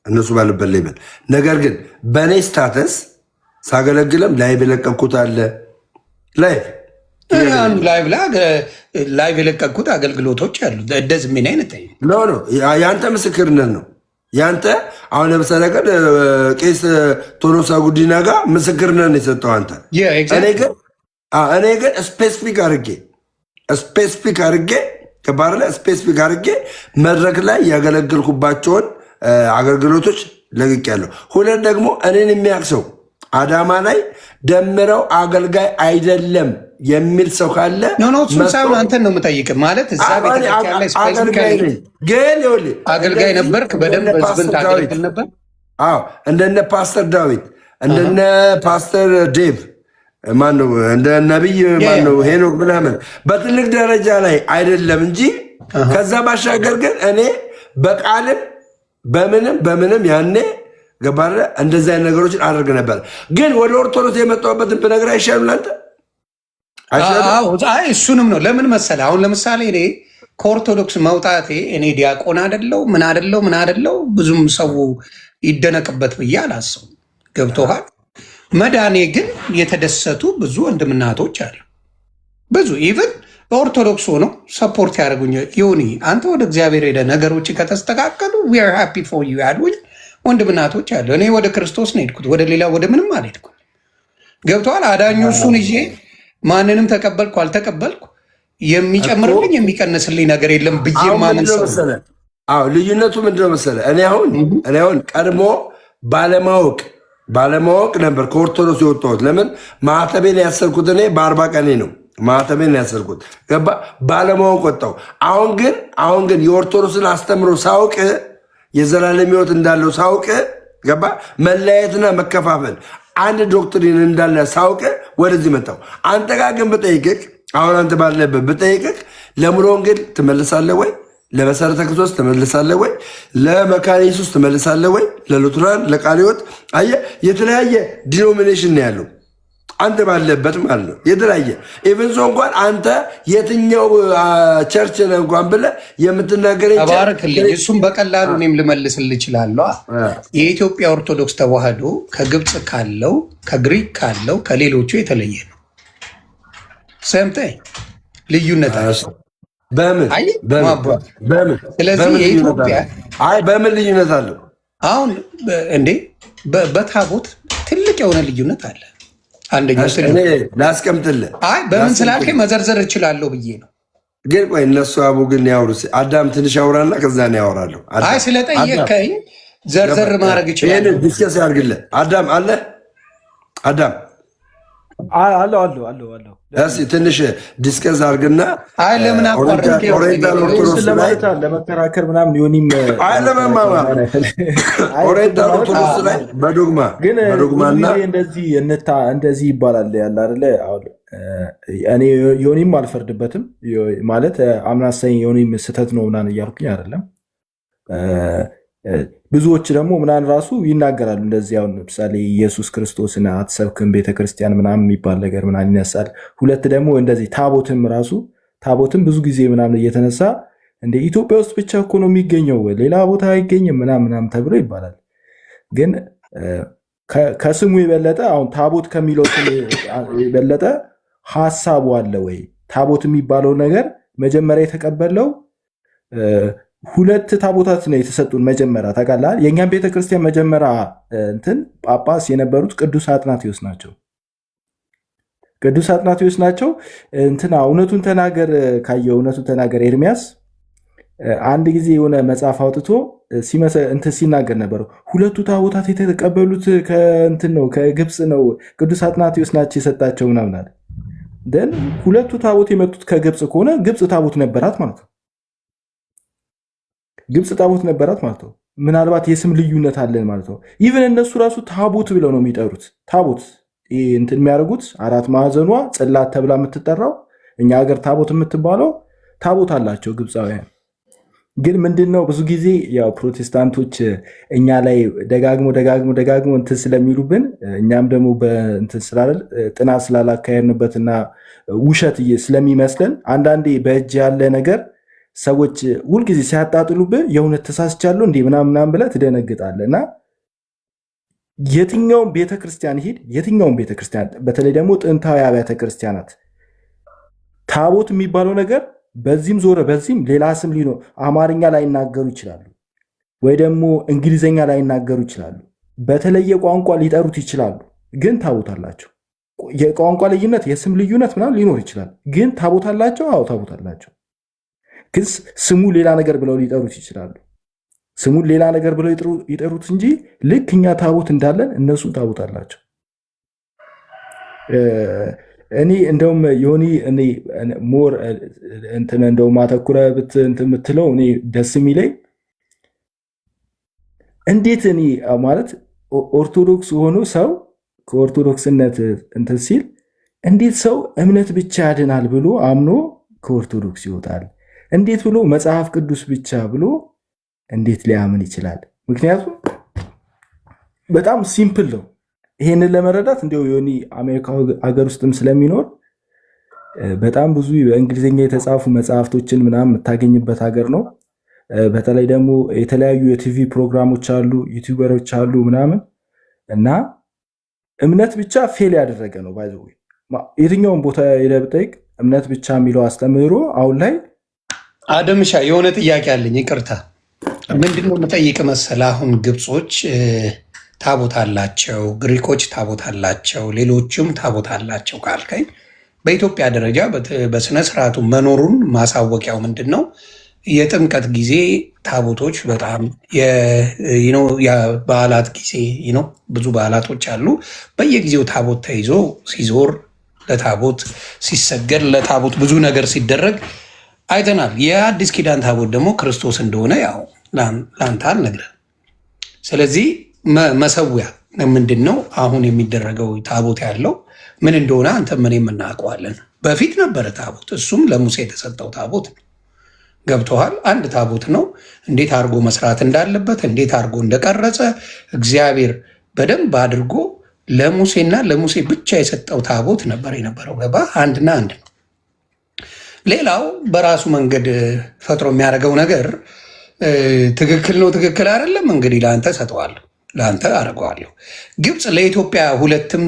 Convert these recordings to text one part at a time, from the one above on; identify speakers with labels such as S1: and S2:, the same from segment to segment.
S1: እነሱ ባሉበት ሌብል። ነገር ግን በእኔ ስታተስ ሳገለግለም ላይቭ የለቀኩት አለ።
S2: ላይቭ የለቀኩት አገልግሎቶች አሉ። እንደዚህ ምን አይነት
S1: የአንተ ምስክርነት ነው። ያንተ አሁን ለምሳሌ ቀን ቄስ ቶሎሳ ጉዲና ጋር ምስክርነት ነው የሰጠው አንተ። እኔ ግን ስፔሲፊክ አድርጌ ከባህር ላይ ስፔሲፊክ አድርጌ መድረክ ላይ ያገለግልኩባቸውን አገልግሎቶች ለቅቄያለሁ። ሁለት ደግሞ እኔን የሚያውቅ ሰው አዳማ ላይ ደምረው አገልጋይ አይደለም የሚል ሰው ካለ
S2: ሳይሆን አንተን ነው የምጠይቅህ። ማለት እዛ አገልጋይ ነበርክ፣ በደንብ ህዝብን ታገለግል ነበር።
S1: እንደነ ፓስተር ዳዊት እንደነ ፓስተር ዴቭ ማነው እንደ ነቢይ ማነው ሄኖክ ምናምን በትልቅ ደረጃ ላይ አይደለም እንጂ ከዛ ባሻገር ግን እኔ በቃልም በምንም ያኔ ገባረ እንደዚህ አይነት ነገሮችን አድርግ ነበር። ግን ወደ ኦርቶዶክስ የመጣሁበትን ብነግር አይሻልም ላንተ?
S2: እሱንም ነው። ለምን መሰለህ? አሁን ለምሳሌ እኔ ከኦርቶዶክስ መውጣቴ እኔ ዲያቆን ምን አደለው ብዙም ሰው ይደነቅበት ብዬ አላሰብም። ገብቶሃል? መዳኔ ግን የተደሰቱ ብዙ ወንድምናቶች አሉ። ብዙ ኢቭን በኦርቶዶክስ ሆነው ሰፖርት ያደርጉኝ ዮኒ አንተ ወደ እግዚአብሔር ሄደ ነገሮች ከተስተካከሉ ዊ አር ሃፒ ፎር ዩ ያሉኝ ወንድምናቶች አሉ። እኔ ወደ ክርስቶስ ነው ሄድኩት፣ ወደ ሌላ ወደ ምንም አልሄድኩም። ገብተዋል? አዳኙ እሱን ይዤ ማንንም ተቀበልኩ አልተቀበልኩ የሚጨምርልኝ የሚቀንስልኝ ነገር የለም ብዬ ማምን ሰው።
S1: ልዩነቱ ምንድነው መሰለህ? እኔ አሁን ቀድሞ ባለማወቅ ነበር ከኦርቶዶክስ የወጣሁት። ለምን ማዕተቤን ያሰርኩት እኔ በ40 ቀኔ ነው ማዕተቤን ያሰርኩት። ገባ? ባለማወቅ ወጣሁ። አሁን ግን የኦርቶዶክስን አስተምሮ ሳውቅ የዘላለም ሕይወት እንዳለው ሳውቅ ገባ? መለያየትና መከፋፈል አንድ ዶክትሪን እንዳለ ሳውቅ ወደዚህ መጣሁ። አንተ ጋር ግን ብጠይቅህ አሁን አንተ ባለበት ብጠይቅህ ለሙሉ ወንጌል ትመልሳለህ ወይ? ለመሰረተ ክርስቶስ ትመልሳለህ ወይ? ለመካነ ኢየሱስ ትመልሳለህ ወይ? ለሉትራን ለቃለ ሕይወት አየህ፣ የተለያየ ዲኖሚኔሽን ነው ያለው አንተ ባለበት ማለት ነው። የተለያየ ኢቨንሶ እንኳን አንተ የትኛው ቸርች ነህ እንኳን ብለህ የምትናገረኝ
S2: ተባረክልኝ። እሱም በቀላሉ እኔም ልመልስልህ እችላለሁ። የኢትዮጵያ ኦርቶዶክስ ተዋህዶ ከግብፅ ካለው ከግሪክ ካለው ከሌሎቹ የተለየ ነው። ሰምተኝ ልዩነት
S1: በምን
S2: ስለዚህ የኢትዮጵያ
S1: በምን ልዩነት አለው?
S2: አሁን እንዴ በታቦት ትልቅ የሆነ ልዩነት አለ። አንደኛው
S1: ላስቀምጥልህ።
S2: በምን ስላልከኝ መዘርዘር እችላለሁ ብዬ ነው።
S1: ግን ቆይ እነሱ አቡ ግን ያወሩ። አዳም ትንሽ ያወራና ከዛ ነው ያወራለሁ።
S2: ስለጠየቀኝ ዘርዘር ማድረግ እችላለሁ።
S1: ዲስከስ ያድርግልህ። አዳም አለ አዳም
S3: አለው
S1: ትንሽ ዲስከስ አድርግና
S2: ለምን
S1: ኦሪየንታል ኦርቶዶክስ ላይ
S3: ለመከራከር ምናምን ዮኒም
S1: ኦሪየንታል ኦርቶዶክስ ላይ በዶግማና
S3: እንደዚህ ይባላል ያለ አይደለ? እኔ ዮኒም አልፈርድበትም ማለት አምናሰኝ ዮኒም ስህተት ነው ምናምን እያልኩኝ አይደለም። ብዙዎች ደግሞ ምናምን ራሱ ይናገራሉ እንደዚህ። አሁን ለምሳሌ ኢየሱስ ክርስቶስን አትሰብክም ቤተክርስቲያን ምናምን የሚባል ነገር ምናምን ይነሳል። ሁለት ደግሞ እንደዚህ ታቦትም ብዙ ጊዜ ምናምን እየተነሳ እንደ ኢትዮጵያ ውስጥ ብቻ እኮ ነው የሚገኘው ሌላ ቦታ አይገኝም ምናምን ተብሎ ይባላል። ግን ከስሙ የበለጠ አሁን ታቦት ከሚለው ስም የበለጠ ሀሳቡ አለ ወይ? ታቦት የሚባለው ነገር መጀመሪያ የተቀበለው ሁለት ታቦታት ነው የተሰጡን። መጀመሪያ ታውቃለህ፣ የእኛም ቤተክርስቲያን መጀመሪያ ጳጳስ የነበሩት ቅዱስ አጥናቴዎስ ናቸው። እውነቱን ተናገር ካየው እውነቱን ተናገር ኤርሚያስ አንድ ጊዜ የሆነ መጽሐፍ አውጥቶ ሲናገር ነበረው። ሁለቱ ታቦታት የተቀበሉት ከግብፅ ነው፣ ቅዱስ አጥናቴዎስ ናቸው የሰጣቸው ምናምን አለ። ሁለቱ ታቦት የመጡት ከግብፅ ከሆነ ግብፅ ታቦት ነበራት ማለት ነው። ምናልባት የስም ልዩነት አለን ማለት ነው። ኢቨን እነሱ ራሱ ታቦት ብለው ነው የሚጠሩት። ታቦት የሚያደርጉት አራት ማዕዘኗ ጽላት ተብላ የምትጠራው እኛ ሀገር ታቦት የምትባለው ታቦት አላቸው ግብፃውያን። ግን ምንድነው ብዙ ጊዜ ያው ፕሮቴስታንቶች እኛ ላይ ደጋግሞ እንትን ስለሚሉብን እኛም ደግሞ ጥናት ስላላካሄድንበትና ውሸት ስለሚመስለን አንዳንዴ በእጅ ያለ ነገር ሰዎች ሁልጊዜ ሲያጣጥሉብህ የእውነት ተሳስቻለሁ እንዲህ ምናምን ብለህ ትደነግጣለህ። እና የትኛውም ቤተክርስቲያን ሂድ፣ የትኛውም ቤተክርስቲያን በተለይ ደግሞ ጥንታዊ አብያተ ክርስቲያናት ታቦት የሚባለው ነገር በዚህም ዞረ በዚህም ሌላ ስም ሊኖር አማርኛ ላይናገሩ ይችላሉ፣ ወይ ደግሞ እንግሊዝኛ ላይናገሩ ይችላሉ፣ በተለየ ቋንቋ ሊጠሩት ይችላሉ። ግን ታቦት አላቸው። የቋንቋ ልዩነት የስም ልዩነት ምናምን ሊኖር ይችላል፣ ግን ታቦት አላቸው። አዎ ታቦት አላቸው። ግን ስሙ ሌላ ነገር ብለው ሊጠሩት ይችላሉ። ስሙን ሌላ ነገር ብለው ይጠሩት እንጂ ልክ እኛ ታቦት እንዳለን እነሱ ታቦት አላቸው። እኔ እንደውም ዮኒ እኔ ሞር እንትን እንደውም አተኩረህ እንትን የምትለው እኔ ደስ የሚለኝ እንዴት እኔ ማለት ኦርቶዶክስ ሆኖ ሰው ከኦርቶዶክስነት እንትን ሲል እንዴት ሰው እምነት ብቻ ያድናል ብሎ አምኖ ከኦርቶዶክስ ይወጣል? እንዴት ብሎ መጽሐፍ ቅዱስ ብቻ ብሎ እንዴት ሊያምን ይችላል? ምክንያቱም በጣም ሲምፕል ነው። ይሄንን ለመረዳት እንዲያው ዮኒ አሜሪካ ሀገር ውስጥም ስለሚኖር በጣም ብዙ በእንግሊዝኛ የተጻፉ መጽሐፍቶችን ምናምን የምታገኝበት ሀገር ነው። በተለይ ደግሞ የተለያዩ የቲቪ ፕሮግራሞች አሉ፣ ዩቲዩበሮች አሉ ምናምን እና እምነት ብቻ ፌል ያደረገ ነው። ባይዘ የትኛውን ቦታ ሄደህ ብጠይቅ እምነት ብቻ የሚለው አስተምህሮ አሁን ላይ
S2: አደምሻ የሆነ ጥያቄ አለኝ። ይቅርታ ምንድነው የምጠይቅ መሰለህ? አሁን ግብጾች ታቦት አላቸው፣ ግሪኮች ታቦት አላቸው፣ ሌሎችም ታቦት አላቸው ካልከኝ በኢትዮጵያ ደረጃ በስነ ስርዓቱ መኖሩን ማሳወቂያው ምንድን ነው? የጥምቀት ጊዜ ታቦቶች በጣም የበዓላት ጊዜ ብዙ በዓላቶች አሉ። በየጊዜው ታቦት ተይዞ ሲዞር ለታቦት ሲሰገድ ለታቦት ብዙ ነገር ሲደረግ አይተናል። የአዲስ ኪዳን ታቦት ደግሞ ክርስቶስ እንደሆነ ያው ለአንተ አልነግርህም። ስለዚህ መሰዊያ ምንድን ነው አሁን የሚደረገው ታቦት ያለው ምን እንደሆነ አንተ ምን የምናውቀዋለን። በፊት ነበረ ታቦት፣ እሱም ለሙሴ የተሰጠው ታቦት ነው። ገብቶሃል? አንድ ታቦት ነው። እንዴት አድርጎ መስራት እንዳለበት እንዴት አድርጎ እንደቀረጸ እግዚአብሔር በደንብ አድርጎ ለሙሴና ለሙሴ ብቻ የሰጠው ታቦት ነበር የነበረው። ገባ? አንድና አንድ ነው። ሌላው በራሱ መንገድ ፈጥሮ የሚያደርገው ነገር ትክክል ነው ትክክል አይደለም፣ እንግዲህ ለአንተ ሰጠዋለሁ፣ ለአንተ አደርገዋለሁ። ግብፅ ለኢትዮጵያ 2ም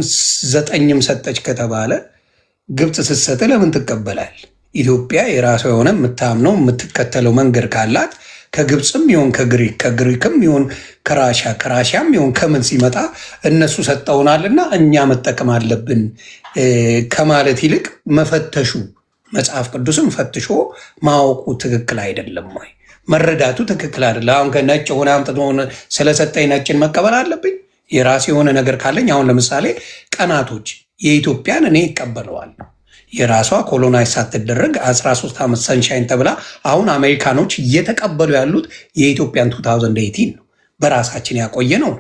S2: 9ም ሰጠች ከተባለ ግብፅ ስትሰጥ ለምን ትቀበላል? ኢትዮጵያ የራሷ የሆነ የምታምነው የምትከተለው መንገድ ካላት ከግብፅም ይሆን ከግሪክ ከግሪክም ይሆን ከራሻም ይሆን ከምን ሲመጣ እነሱ ሰጠውናልና እኛ መጠቀም አለብን ከማለት ይልቅ መፈተሹ መጽሐፍ ቅዱስም ፈትሾ ማወቁ ትክክል አይደለም ወይ? መረዳቱ ትክክል አይደለም። አሁን ከነጭ ሆነ አምጥቶ ስለሰጠኝ ነጭን መቀበል አለብኝ? የራሴ የሆነ ነገር ካለኝ አሁን ለምሳሌ ቀናቶች የኢትዮጵያን እኔ ይቀበለዋለሁ። የራሷ ኮሎናይዝ ሳትደረግ 13 ዓመት ሰንሻይን ተብላ አሁን አሜሪካኖች እየተቀበሉ ያሉት የኢትዮጵያን 2018 ነው። በራሳችን ያቆየ ነው።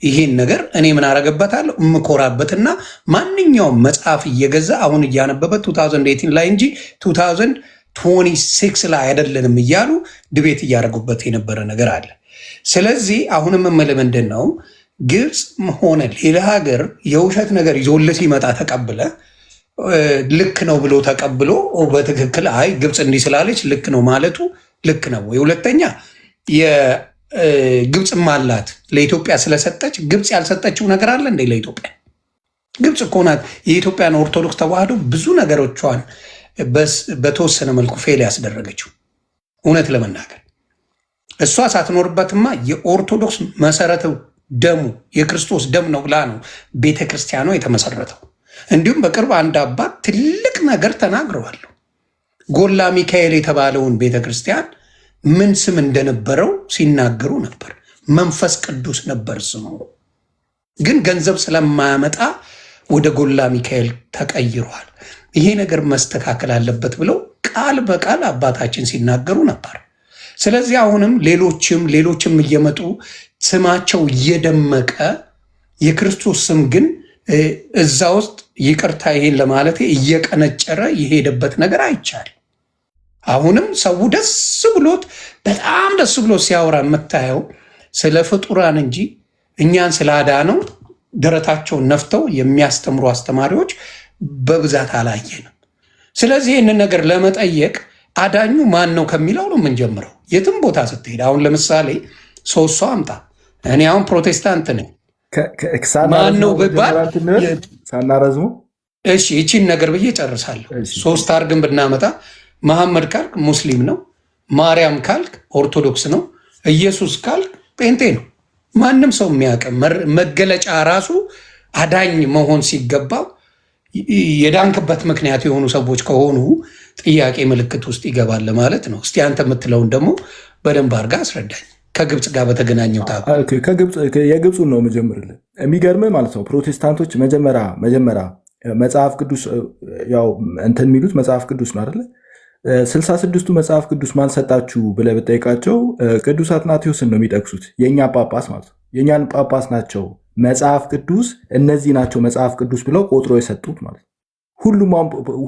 S2: ይሄን ነገር እኔ ምን አረገበታለሁ? የምኮራበትና ማንኛውም መጽሐፍ እየገዛ አሁን እያነበበት 2018 ላይ እንጂ 2026 ላይ አይደለንም እያሉ ድቤት እያደረጉበት የነበረ ነገር አለ። ስለዚህ አሁንም የምልህ ምንድን ነው፣ ግብፅ ሆነ ሌላ ሀገር የውሸት ነገር ይዞልህ ሲመጣ ተቀብለ ልክ ነው ብሎ ተቀብሎ በትክክል አይ ግብፅ እንዲህ ስላለች ልክ ነው ማለቱ ልክ ነው ወይ? ሁለተኛ ግብፅም አላት ለኢትዮጵያ ስለሰጠች ግብፅ ያልሰጠችው ነገር አለ እንዴ ለኢትዮጵያ? ግብፅ እኮ ናት የኢትዮጵያን ኦርቶዶክስ ተዋህዶ ብዙ ነገሮቿን በተወሰነ መልኩ ፌል ያስደረገችው። እውነት ለመናገር እሷ ሳትኖርበትማ የኦርቶዶክስ መሰረቱ ደሙ የክርስቶስ ደም ነው ብላ ነው ቤተክርስቲያኗ የተመሰረተው። እንዲሁም በቅርብ አንድ አባት ትልቅ ነገር ተናግረዋል። ጎላ ሚካኤል የተባለውን ቤተክርስቲያን ምን ስም እንደነበረው ሲናገሩ ነበር። መንፈስ ቅዱስ ነበር ስሙ፣ ግን ገንዘብ ስለማያመጣ ወደ ጎላ ሚካኤል ተቀይሯል። ይሄ ነገር መስተካከል አለበት ብለው ቃል በቃል አባታችን ሲናገሩ ነበር። ስለዚህ አሁንም ሌሎችም እየመጡ ስማቸው እየደመቀ የክርስቶስ ስም ግን እዛ ውስጥ ይቅርታ ይሄን ለማለት እየቀነጨረ የሄደበት ነገር አይቻል። አሁንም ሰው በጣም ደስ ብሎት ሲያወራ የምታየው ስለ ፍጡራን እንጂ እኛን ስላዳነው ደረታቸውን ነፍተው የሚያስተምሩ አስተማሪዎች በብዛት አላየንም። ስለዚህ ይህንን ነገር ለመጠየቅ አዳኙ ማን ነው ከሚለው ነው የምንጀምረው። የትም ቦታ ስትሄድ አሁን ለምሳሌ ሶስት ሰው አምጣ። እኔ አሁን ፕሮቴስታንት ነኝ። ማን ነው ብባል
S3: ሳናረዝሙ
S2: እሺ ይቺን ነገር ብዬ ጨርሳለሁ። ሶስት አርግን ብናመጣ መሐመድ ካልክ ሙስሊም ነው፣ ማርያም ካልክ ኦርቶዶክስ ነው፣ ኢየሱስ ካልክ ጴንጤ ነው። ማንም ሰው የሚያውቅ መገለጫ ራሱ አዳኝ መሆን ሲገባው የዳንክበት ምክንያት የሆኑ ሰዎች ከሆኑ ጥያቄ ምልክት ውስጥ ይገባል ማለት ነው። እስቲ አንተ የምትለውን ደግሞ በደንብ አድርጋ አስረዳኝ። ከግብፅ ጋር በተገናኘው
S3: የግብፁን ነው የምጀምርልህ። የሚገርምህ ማለት ነው ፕሮቴስታንቶች መጀመሪያ መጽሐፍ ቅዱስ ያው እንትን የሚሉት መጽሐፍ ቅዱስ ነው አይደለ? 66ቱ መጽሐፍ ቅዱስ ማን ሰጣችሁ ብለህ ብጠይቃቸው ቅዱስ አትናቴዎስን ነው የሚጠቅሱት። የእኛ ጳጳስ ማለት ነው የእኛን ጳጳስ ናቸው መጽሐፍ ቅዱስ እነዚህ ናቸው መጽሐፍ ቅዱስ ብለው ቆጥሮ የሰጡት ማለት ነው።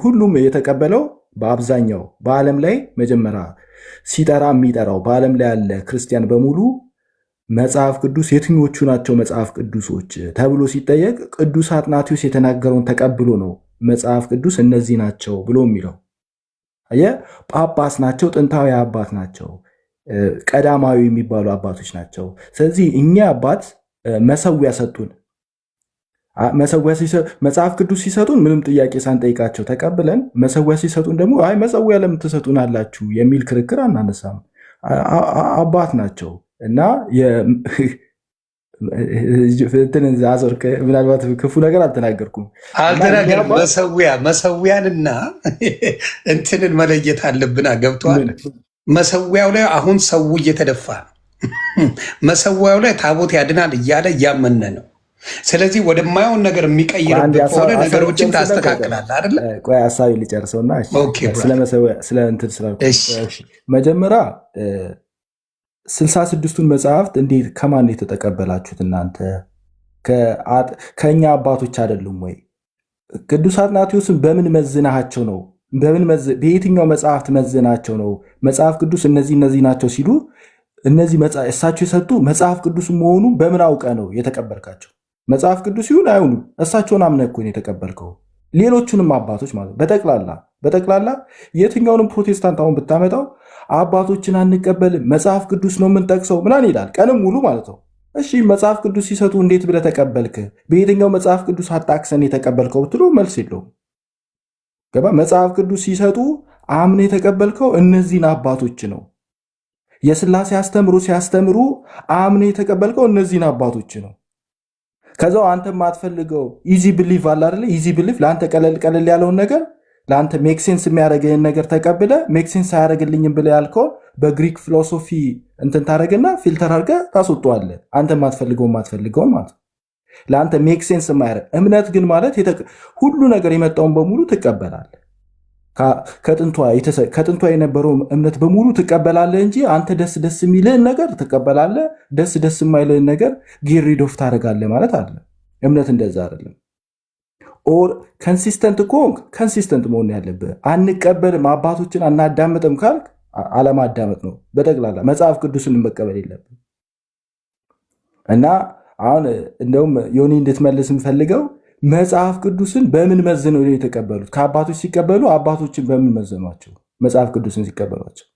S3: ሁሉም የተቀበለው በአብዛኛው በዓለም ላይ መጀመሪያ ሲጠራ የሚጠራው በዓለም ላይ ያለ ክርስቲያን በሙሉ መጽሐፍ ቅዱስ የትኞቹ ናቸው መጽሐፍ ቅዱሶች ተብሎ ሲጠየቅ ቅዱስ አትናቴዎስ የተናገረውን ተቀብሎ ነው መጽሐፍ ቅዱስ እነዚህ ናቸው ብሎ የሚለው። ጳጳስ ናቸው፣ ጥንታዊ አባት ናቸው፣ ቀዳማዊ የሚባሉ አባቶች ናቸው። ስለዚህ እኛ አባት መሰዊያ ሰጡን። መጽሐፍ ቅዱስ ሲሰጡን ምንም ጥያቄ ሳንጠይቃቸው ተቀብለን፣ መሰዊያ ሲሰጡን ደግሞ አይ መሰዊያ ለምን ትሰጡን አላችሁ የሚል ክርክር አናነሳም። አባት ናቸው እና ምናልባት ክፉ ነገር አልተናገርኩም።
S2: መሰዊያንና እንትንን መለየት አለብና ገብተዋል። መሰዊያው ላይ አሁን ሰው እየተደፋ ነው። መሰዊያው ላይ ታቦት ያድናል እያለ እያመነ ነው። ስለዚህ ወደማየውን ነገር የሚቀይርበት ከሆነ ነገሮችን ታስተካክላለህ አይደለ?
S3: ቆይ ሀሳቢ ሊጨርሰውና ስለ እንትን ስላልኩ መጀመሪያ 66ቱን መጽሐፍት እንዴት ከማን የተጠቀበላችሁት እናንተ? ከእኛ አባቶች አይደሉም ወይ? ቅዱስ አትናቴዎስን በምን መዝናቸው ነው? በየትኛው መጽሐፍት መዝናቸው ነው መጽሐፍ ቅዱስ እነዚህ ናቸው ሲሉ እነዚህ እሳቸው የሰጡ መጽሐፍ ቅዱስ መሆኑ በምን አውቀ ነው የተቀበልካቸው? መጽሐፍ ቅዱስ ይሁን አይሁኑ እሳቸውን አምነህ እኮ ነው የተቀበልከው። ሌሎቹንም አባቶች ማለት በጠቅላላ የትኛውንም ፕሮቴስታንት አሁን ብታመጣው አባቶችን አንቀበልም መጽሐፍ ቅዱስ ነው የምንጠቅሰው ምናምን ይላል ቀንም ሙሉ ማለት ነው። እሺ መጽሐፍ ቅዱስ ሲሰጡ እንዴት ብለህ ተቀበልክ? በየትኛው መጽሐፍ ቅዱስ አጣቅሰን የተቀበልከው ብትሉ መልስ የለውም። ገባ? መጽሐፍ ቅዱስ ሲሰጡ አምነህ የተቀበልከው እነዚህን አባቶች ነው። የሥላሴ አስተምሮ ሲያስተምሩ አምነህ የተቀበልከው እነዚህን አባቶች ነው። ከዛው አንተ የማትፈልገው ኢዚ ብሊፍ አለ አይደለ? ኢዚ ብሊፍ ለአንተ ቀለል ያለውን ነገር ለአንተ ሜክሴንስ የሚያደርገህን ነገር ተቀብለ ሜክሴንስ አያደርግልኝም ብለህ ያልከው በግሪክ ፊሎሶፊ እንትን ታደርግና ፊልተር አድርገህ ታስወጣዋለህ። አንተ የማትፈልገው ማለት ለአንተ ሜክሴንስ የማያደርግ እምነት ግን ማለት ሁሉ ነገር የመጣውን በሙሉ ትቀበላለህ። ከጥንቷ የነበረው እምነት በሙሉ ትቀበላለህ እንጂ አንተ ደስ የሚልህን ነገር ትቀበላለህ፣ ደስ የማይልህን ነገር ጌሪዶፍ ታደርጋለህ ማለት አለ። እምነት እንደዛ አይደለም። ኦር ከንሲስተንት ከሆንክ ከንሲስተንት መሆን ያለብህ። አንቀበልም አባቶችን አናዳምጥም ካልክ አለማዳመጥ ነው በጠቅላላ። መጽሐፍ ቅዱስን መቀበል የለብን እና አሁን እንደውም ዮኒ እንድትመልስ የምፈልገው መጽሐፍ ቅዱስን በምን መዝነው የተቀበሉት? ከአባቶች ሲቀበሉ አባቶችን በምን መዘኗቸው? መጽሐፍ ቅዱስን ሲቀበሏቸው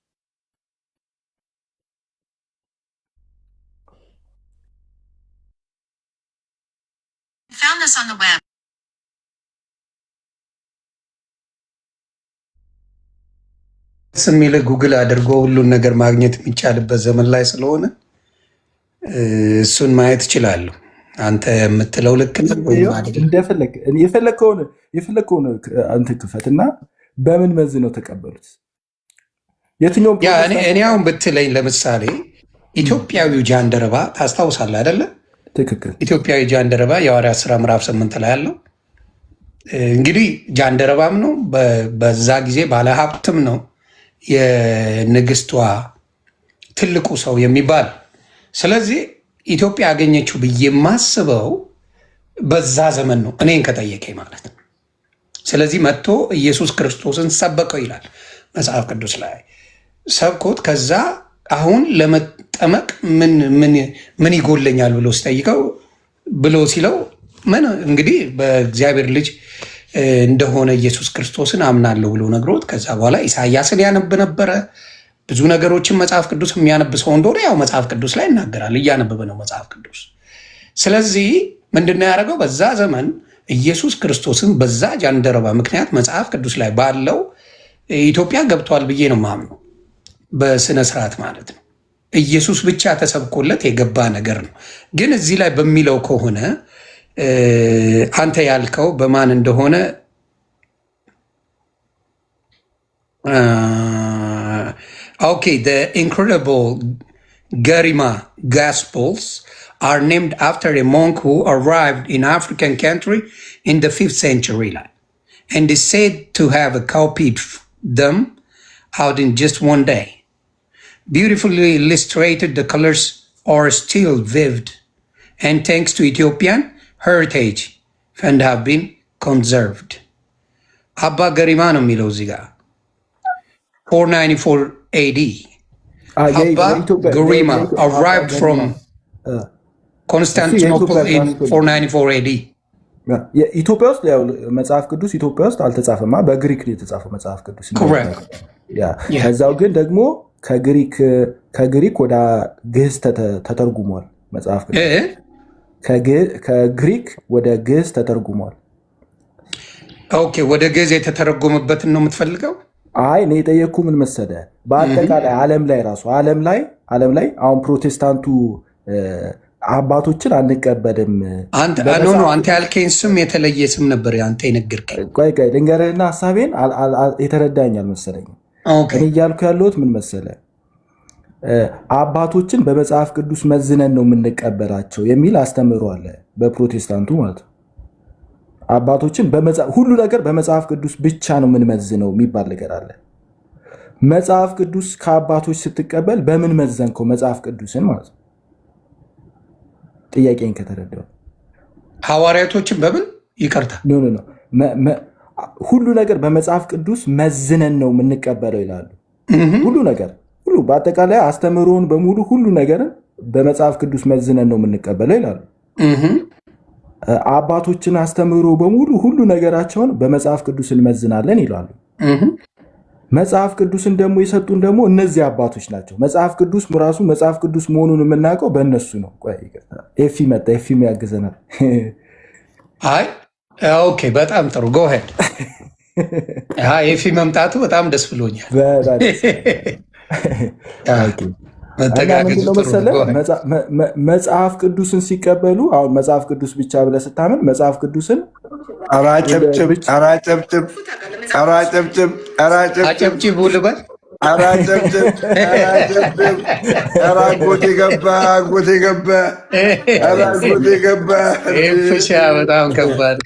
S2: የሚል ጉግል አድርጎ ሁሉን ነገር ማግኘት የሚቻልበት ዘመን ላይ ስለሆነ እሱን ማየት እችላለሁ። አንተ የምትለው ልክ
S3: የፈለግከውን አንተ ክፈትና በምን መዝነው ተቀበሉት? የትኛው
S2: እኔ አሁን ብትለኝ ለምሳሌ ኢትዮጵያዊው ጃንደረባ ታስታውሳለህ አይደለ?
S3: ትክክል።
S2: ኢትዮጵያዊ ጃንደረባ የሐዋርያት ሥራ ምዕራፍ 8 ላይ ያለው እንግዲህ ጃንደረባም ነው፣ በዛ ጊዜ ባለሀብትም ነው፣ የንግስቷ ትልቁ ሰው የሚባል። ስለዚህ ኢትዮጵያ ያገኘችው ብዬ የማስበው በዛ ዘመን ነው እኔን ከጠየቀኝ ማለት ነው። ስለዚህ መጥቶ ኢየሱስ ክርስቶስን ሰበከው ይላል መጽሐፍ ቅዱስ ላይ ሰብኮት። ከዛ አሁን ለመጠመቅ ምን ይጎለኛል ብሎ ሲጠይቀው ብሎ ሲለው ምን እንግዲህ በእግዚአብሔር ልጅ እንደሆነ ኢየሱስ ክርስቶስን አምናለሁ ብሎ ነግሮት ከዛ በኋላ ኢሳያስን ያነብ ነበረ። ብዙ ነገሮችን መጽሐፍ ቅዱስ የሚያነብ ሰው እንደሆነ ያው መጽሐፍ ቅዱስ ላይ ይናገራል። እያነበበ ነው መጽሐፍ ቅዱስ። ስለዚህ ምንድነው ያደረገው? በዛ ዘመን ኢየሱስ ክርስቶስን በዛ ጃንደረባ ምክንያት መጽሐፍ ቅዱስ ላይ ባለው ኢትዮጵያ ገብቷል ብዬ ነው ማምነው፣ በስነ ስርዓት ማለት ነው። ኢየሱስ ብቻ ተሰብኮለት የገባ ነገር ነው። ግን እዚህ ላይ በሚለው ከሆነ አንተ ያልከው በማን እንደሆነ ኦኬ the incredible Garima Gospels are named after a monk who arrived in African country in the 5th century and is said to have copied them out in just one day. Beautifully illustrated, the colors are still vivid and thanks to Ethiopian heritage and have been conserved. Abba Garima ነው የሚለው እዚህ ጋር 494 AD. Abba Garima arrived from Constantinople in 494 AD.
S3: ኢትዮጵያ ውስጥ ያው መጽሐፍ ቅዱስ ኢትዮጵያ ውስጥ አልተጻፈማ፣ በግሪክ ነው የተጻፈው መጽሐፍ ቅዱስ። ከዛው ግን ደግሞ ከግሪክ ወደ ግዕዝ ተተርጉሟል መጽሐፍ ቅዱስ። ከግሪክ ወደ ግዕዝ ተተርጉሟል።
S2: ኦኬ፣ ወደ ግዕዝ የተተረጎመበትን ነው የምትፈልገው?
S3: አይ እኔ የጠየቅኩ ምን መሰለህ፣ በአጠቃላይ ዓለም ላይ ራሱ ዓለም ላይ አሁን ፕሮቴስታንቱ አባቶችን አንቀበልም።
S2: አንተ ያልከኝ ስም የተለየ ስም ነበር አንተ የነገርከኝ።
S3: ቆይ ልንገርህና ሀሳቤን የተረዳኛል መሰለኝ። እኔ እያልኩ ያለሁት ምን መሰለህ፣ አባቶችን በመጽሐፍ ቅዱስ መዝነን ነው የምንቀበላቸው የሚል አስተምህሮ አለ በፕሮቴስታንቱ ማለት ነው። አባቶችን ሁሉ ነገር በመጽሐፍ ቅዱስ ብቻ ነው የምንመዝነው የሚባል ነገር አለ። መጽሐፍ ቅዱስ ከአባቶች ስትቀበል በምን መዘንከው መጽሐፍ ቅዱስን ማለት ነው? ጥያቄን ከተረዳው
S2: ሐዋርያቶችን በምን ይቀርታል?
S3: ሁሉ ነገር በመጽሐፍ ቅዱስ መዝነን ነው የምንቀበለው ይላሉ። ሁሉ በአጠቃላይ አስተምህሮውን በሙሉ ሁሉ ነገርን በመጽሐፍ ቅዱስ መዝነን ነው የምንቀበለው ይላሉ። አባቶችን አስተምህሮ በሙሉ ሁሉ ነገራቸውን በመጽሐፍ ቅዱስ እንመዝናለን ይላሉ። መጽሐፍ ቅዱስን ደግሞ የሰጡን ደግሞ እነዚህ አባቶች ናቸው። መጽሐፍ ቅዱስ ራሱ መጽሐፍ ቅዱስ መሆኑን የምናውቀው በእነሱ ነው። ኤፊ መጣ፣ ኤፊም ያግዘናል።
S2: አይ ኦኬ፣ በጣም ጥሩ ጎሄድ። ኤፊ መምጣቱ በጣም ደስ ብሎኛል። መጽሐፍ ቅዱስን ሲቀበሉ አሁን መጽሐፍ ቅዱስ ብቻ ብለህ ስታምን መጽሐፍ ቅዱስን አጨብጭቡ ልበል። በጣም ከባድ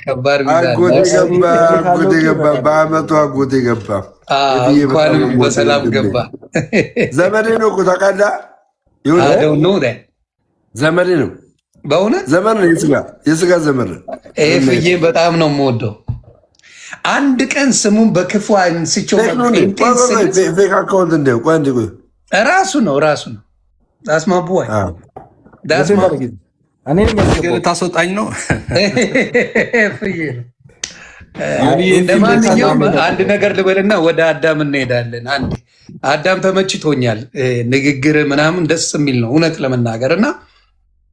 S1: በአመቱ አጎቴ ገባ።
S2: እንኳንም በሰላም ገባ።
S1: ዘመዴ ነው እኮ ታውቃለህ። ዘመዴ ነው
S2: በእውነት
S1: ዘመን ነው፣ የስጋ ዘመን ነው።
S2: ፍዬ በጣም ነው የምወደው። አንድ ቀን ስሙን በክፉ አንስቼው ራሱ ነው ዳስማቡዋይ
S4: ታስወጣኝ ነው።
S2: ለማንኛውም አንድ ነገር ልበልና ወደ አዳም እንሄዳለን። አዳም ተመችቶኛል፣ ንግግር ምናምን ደስ የሚል ነው እውነት ለመናገር እና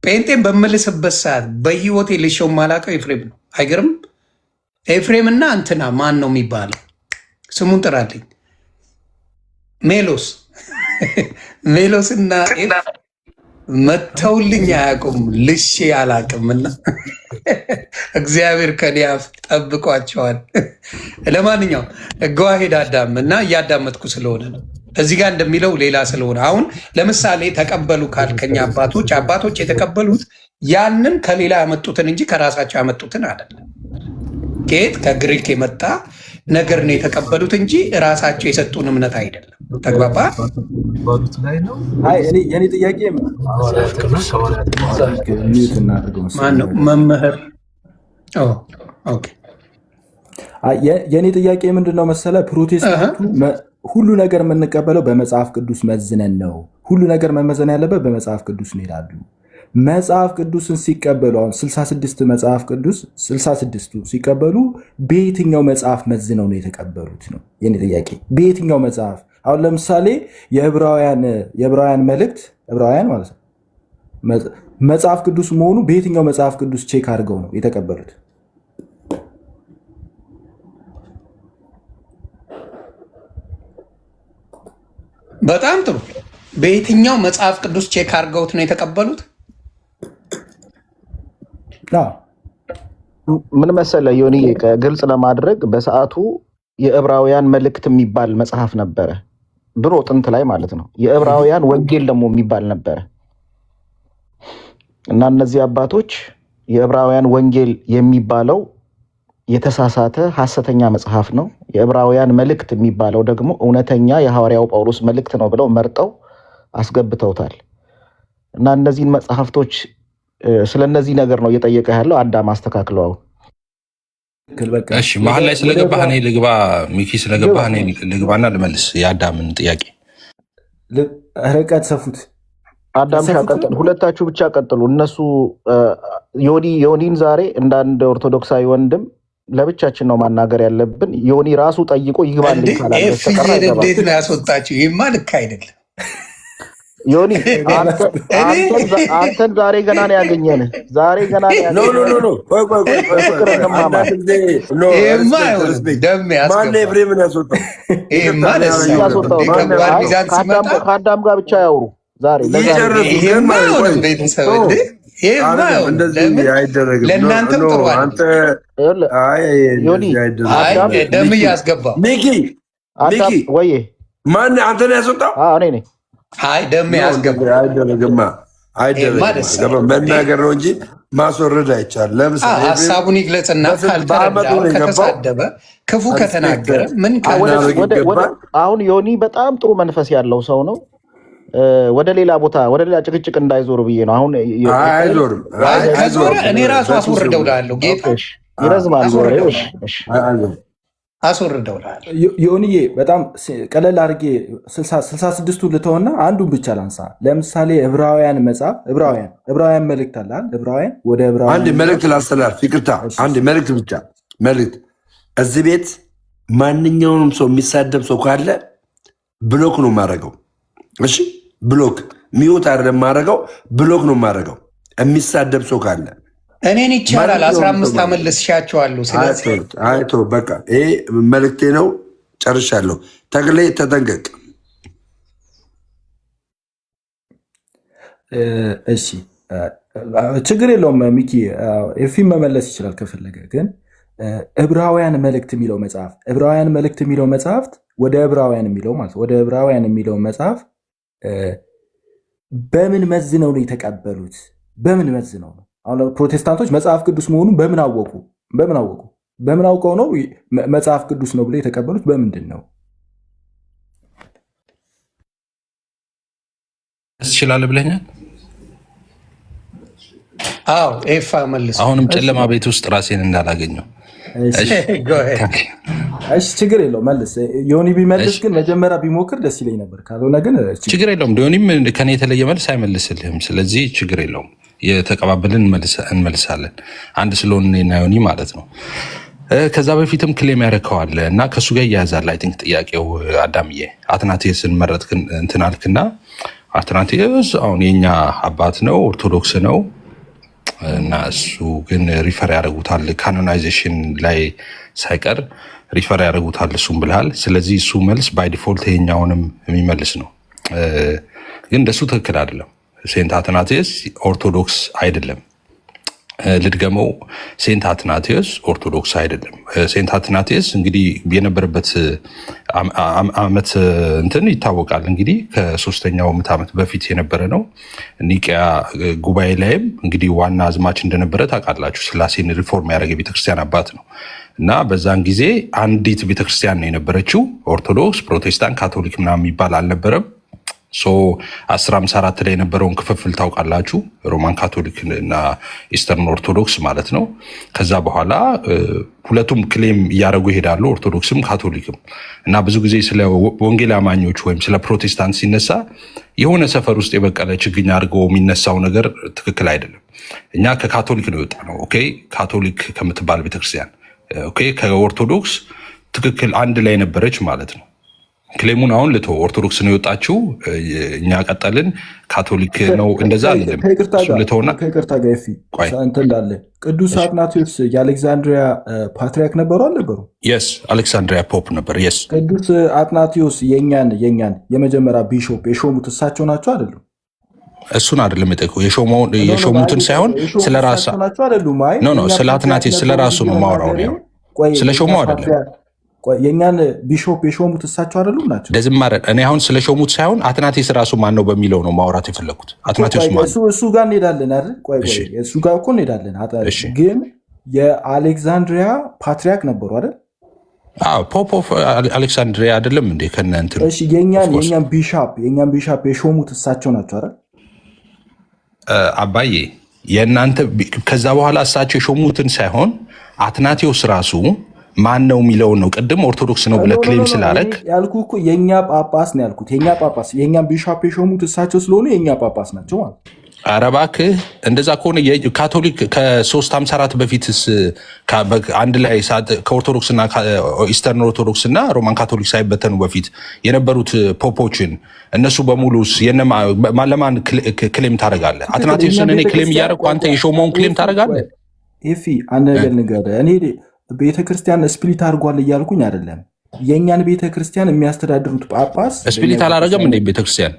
S2: ጴንጤን በምልስበት ሰዓት በህይወቴ ልሸው ማላቀው ኤፍሬም ነው። አይገርም? ኤፍሬም እና እንትና ማን ነው የሚባለው? ስሙን ጥራልኝ። ሜሎስ እና መተውልኝ አያውቁም። ልሼ አላውቅምና እግዚአብሔር ከኔ አፍ ጠብቋቸዋል። ለማንኛውም እገዋሄድ አዳም እና እያዳመጥኩ ስለሆነ ነው እዚህ ጋር እንደሚለው ሌላ ስለሆነ አሁን ለምሳሌ ተቀበሉ ካልከኛ አባቶች የተቀበሉት ያንን ከሌላ ያመጡትን እንጂ ከራሳቸው ያመጡትን አይደለም። ከየት ከግሪክ የመጣ ነገር ነው የተቀበሉት እንጂ ራሳቸው የሰጡን እምነት አይደለም። ተግባባ?
S3: የኔ ጥያቄ
S2: ማነው መምህር?
S3: የኔ ጥያቄ ምንድን ነው መሰለ፣ ፕሮቴስታንቱ ሁሉ ነገር የምንቀበለው በመጽሐፍ ቅዱስ መዝነን ነው፣ ሁሉ ነገር መመዘን ያለበት በመጽሐፍ ቅዱስ ነው ይላሉ። መጽሐፍ ቅዱስን ሲቀበሉ አሁን 66 መጽሐፍ ቅዱስ 66ቱ ሲቀበሉ በየትኛው መጽሐፍ መዝነው ነው የተቀበሉት ነው የኔ ጥያቄ። በየትኛው መጽሐፍ? አሁን ለምሳሌ የዕብራውያን መልእክት ዕብራውያን ማለት ነው መጽሐፍ ቅዱስ መሆኑ በየትኛው መጽሐፍ ቅዱስ ቼክ አድርገው ነው የተቀበሉት?
S2: በጣም ጥሩ። በየትኛው መጽሐፍ ቅዱስ ቼክ አድርገውት ነው የተቀበሉት?
S5: ምን መሰለ ዮኒ፣ ግልጽ ለማድረግ በሰዓቱ የዕብራውያን መልእክት የሚባል መጽሐፍ ነበረ፣ ድሮ ጥንት ላይ ማለት ነው። የዕብራውያን ወንጌል ደግሞ የሚባል ነበረ እና እነዚህ አባቶች የዕብራውያን ወንጌል የሚባለው የተሳሳተ ሐሰተኛ መጽሐፍ ነው፣ የዕብራውያን መልእክት የሚባለው ደግሞ እውነተኛ የሐዋርያው ጳውሎስ መልእክት ነው ብለው መርጠው አስገብተውታል። እና እነዚህን መጽሐፍቶች ስለነዚህ ነገር ነው እየጠየቀ ያለው። አዳም አስተካክለው።
S4: እሺ መሀል ላይ ስለገባህ እኔ ልግባ፣ ሚኪ ስለገባህ እኔ ልግባና ልመልስ የአዳምን ጥያቄ።
S3: ርቀት ሰፉት።
S5: አዳም ቀጥል፣ ሁለታችሁ ብቻ ቀጥሉ። እነሱ ዮኒን ዛሬ እንደ አንድ ኦርቶዶክሳዊ ወንድም ለብቻችን ነው ማናገር ያለብን። ዮኒ ራሱ ጠይቆ ይግባልኝ ካላለ
S2: እንዴት ነው ያስወጣችሁ? ይህማ ልክ አይደለም።
S5: ዮኒ አንተን ዛሬ ገና ነው ያገኘን። ዛሬ ገና ከአዳም ጋር ብቻ ያውሩ ዛሬ።
S2: ለእናንተም ጥሩ ደም እያስገባ
S5: ወይ
S1: ማን አንተን ያስወጣው?
S5: እኔ ነኝ።
S2: አይ ደም ያስገባ
S1: አይደረግም። መናገር ነው እንጂ ማስወረድ አይቻልም። ለምሳሌ
S2: ሀሳቡን ይግለጽና ካልተረዳው ከተሳደበ ክፉ ከተናገረ ምን
S5: አሁን ዮኒ በጣም ጥሩ መንፈስ ያለው ሰው ነው። ወደ ሌላ ቦታ ወደ ሌላ ጭቅጭቅ እንዳይዞር ብዬ ነው። አሁን
S1: አይዞርም።
S2: ከዞረ እኔ ራሱ አስወርደው እላለሁ። ጌታ
S5: ይረዝማል።
S3: አስወርደው ዮኒዬ፣ በጣም ቀለል አድርጌ 66ቱ ልተውና አንዱን ብቻ ላንሳ። ለምሳሌ ዕብራውያን መጽሐፍ ዕብራውያን መልእክት አለ። ዕብራውያን ወደ ዕብራውያን
S1: አንድ መልእክት ላስተላልፍ። ይቅርታ፣ አንድ መልእክት ብቻ መልእክት። እዚህ ቤት ማንኛውንም ሰው የሚሳደብ ሰው ካለ ብሎክ ነው የማደርገው። እሺ፣ ብሎክ ሚውት አይደለም የማደርገው፣ ብሎክ ነው የማደርገው። የሚሳደብ ሰው ካለ
S2: እኔን ይቻላል 15 ዓመት ልስሻቸዋለሁ። ስለዚህ
S1: አይቶ በቃ ይሄ መልእክቴ ነው። ጨርሻለሁ። ተክሌ ተጠንቀቅ።
S3: እሺ ችግር የለውም ሚኪ፣ ኤፊም መመለስ ይችላል ከፈለገ። ግን ዕብራውያን መልእክት የሚለው መጽሐፍ ወደ ዕብራውያን የሚለው ማለት ወደ ዕብራውያን የሚለው መጽሐፍ በምን መዝነው ነው የተቀበሉት? በምን መዝነው ነው? አሁን ፕሮቴስታንቶች መጽሐፍ ቅዱስ መሆኑን በምን አወቁ? በምን አውቀው ነው መጽሐፍ ቅዱስ ነው ብለው የተቀበሉት? በምንድን ነው?
S4: ትችላለህ ብለኛል።
S2: አዎ ኤፋ መልስ።
S4: አሁንም ጨለማ ቤት ውስጥ ራሴን እንዳላገኘው።
S3: እሺ ችግር የለውም መልስ። ዮኒ ቢመልስ ግን መጀመሪያ ቢሞክር ደስ ይለኝ ነበር። ካልሆነ ግን
S4: ችግር የለውም። ዮኒም ከኔ የተለየ መልስ አይመልስልህም። ስለዚህ ችግር የለውም። የተቀባበልን እንመልሳለን። አንድ ስለሆነ እኔና ዮኒ ማለት ነው። ከዛ በፊትም ክሌም ያደረከዋል እና ከእሱ ጋር እያያዛል። አይ ቲንክ ጥያቄው አዳምዬ አትናቴስን መረጥክ እንትን አልክና አትናቴስ አሁን የኛ አባት ነው፣ ኦርቶዶክስ ነው እና እሱ ግን ሪፈር ያደርጉታል ካኖናይዜሽን ላይ ሳይቀር ሪፈር ያደርጉታል እሱም ብልሃል። ስለዚህ እሱ መልስ ባይ ዲፎልት ይሄኛውንም የሚመልስ ነው። ግን እንደሱ ትክክል አይደለም። ሴንት አትናቴስ ኦርቶዶክስ አይደለም። ልድገመው፣ ሴንት አትናቴስ ኦርቶዶክስ አይደለም። ሴንት አትናቴስ እንግዲህ የነበረበት ዓመት እንትን ይታወቃል። እንግዲህ ከ3ኛው ምዕተ ዓመት በፊት የነበረ ነው። ኒቅያ ጉባኤ ላይም እንግዲህ ዋና አዝማች እንደነበረ ታውቃላችሁ። ስላሴን ሪፎርም ያደረገ ቤተክርስቲያን አባት ነው እና በዛን ጊዜ አንዲት ቤተክርስቲያን ነው የነበረችው። ኦርቶዶክስ፣ ፕሮቴስታንት፣ ካቶሊክ ምናምን የሚባል አልነበረም። 1054 ላይ የነበረውን ክፍፍል ታውቃላችሁ፣ ሮማን ካቶሊክ እና ኢስተርን ኦርቶዶክስ ማለት ነው። ከዛ በኋላ ሁለቱም ክሌም እያደረጉ ይሄዳሉ፣ ኦርቶዶክስም ካቶሊክም። እና ብዙ ጊዜ ስለ ወንጌል አማኞች ወይም ስለ ፕሮቴስታንት ሲነሳ የሆነ ሰፈር ውስጥ የበቀለ ችግኝ አድርገው የሚነሳው ነገር ትክክል አይደለም። እኛ ከካቶሊክ ነው የወጣ ነው። ኦኬ፣ ካቶሊክ ከምትባል ቤተክርስቲያን፣ ኦኬ፣ ከኦርቶዶክስ ትክክል አንድ ላይ ነበረች ማለት ነው። ክሌሙን አሁን ልቶ ኦርቶዶክስ ነው የወጣችው፣ እኛ ቀጠልን፣ ካቶሊክ ነው እንደዛ አለም። ልተውና
S3: ከይቅርታ ጋር እንትን ላለ ቅዱስ አትናቴዎስ የአሌክዛንድሪያ ፓትሪያርክ ነበሩ አልነበሩ?
S4: የስ አሌክሳንድሪያ ፖፕ ነበር። የስ
S3: ቅዱስ አትናቴዎስ የኛን የመጀመሪያ ቢሾፕ የሾሙት እሳቸው ናቸው አይደሉም?
S4: እሱን አይደለም የጠየቀው፣ የሾሙትን ሳይሆን ስለ ራሳ ነው። ስለ አትናቴዎስ ስለ ራሱ ነው ማውራው ነው፣ ስለ ሾሙ አይደለም።
S3: የእኛን ቢሾፕ የሾሙት እሳቸው አይደሉም ናቸው?
S4: እንደዚህ ማለት እኔ አሁን ስለ ሾሙት ሳይሆን አትናቴዎስ ራሱ ማን ነው በሚለው ነው ማውራት የፈለኩት። አትናቴዎስ ማን ነው?
S3: እሱ ጋር እንሄዳለን አይደል? እሱ ጋር እኮ እንሄዳለን። ግን የአሌክዛንድሪያ ፓትሪያርክ ነበሩ አይደል?
S4: ፖፕ ኦፍ አሌክሳንድሪያ አይደለም እንዴ? ከነ እንትን
S3: እሺ፣ የእኛን ቢሻፕ የሾሙት እሳቸው ናቸው አይደል?
S4: አባዬ የእናንተ ከዛ በኋላ እሳቸው የሾሙትን ሳይሆን አትናቴዎስ ራሱ ማን ነው የሚለውን ነው። ቅድም ኦርቶዶክስ ነው ብለህ ክሌም ስላደረግ
S3: ያልኩ እኮ የእኛ ጳጳስ ነው ያልኩት። የእኛ ጳጳስ የእኛም ቢሻፕ የሾሙት እሳቸው ስለሆኑ የእኛ ጳጳስ ናቸው ማለት።
S4: ኧረ እባክህ እንደዛ ከሆነ ካቶሊክ ከ354 በፊትስ አንድ ላይ ከኦርቶዶክስና ኢስተርን ኦርቶዶክስ እና ሮማን ካቶሊክ ሳይበተኑ በፊት የነበሩት ፖፖችን እነሱ በሙሉስ ለማን ክሌም ታደርጋለህ? አትናቴዎስን እኔ ክሌም እያደረኩ አንተ የሾመውን ክሌም ታደርጋለህ?
S3: ኤፊ አንድ ነገር ንገረህ። እኔ ቤተክርስቲያን ስፕሊት አድርጓል እያልኩኝ አይደለም። የእኛን ቤተክርስቲያን የሚያስተዳድሩት ጳጳስ
S4: ስፕሊት አላረገም እንዴ? ቤተክርስቲያን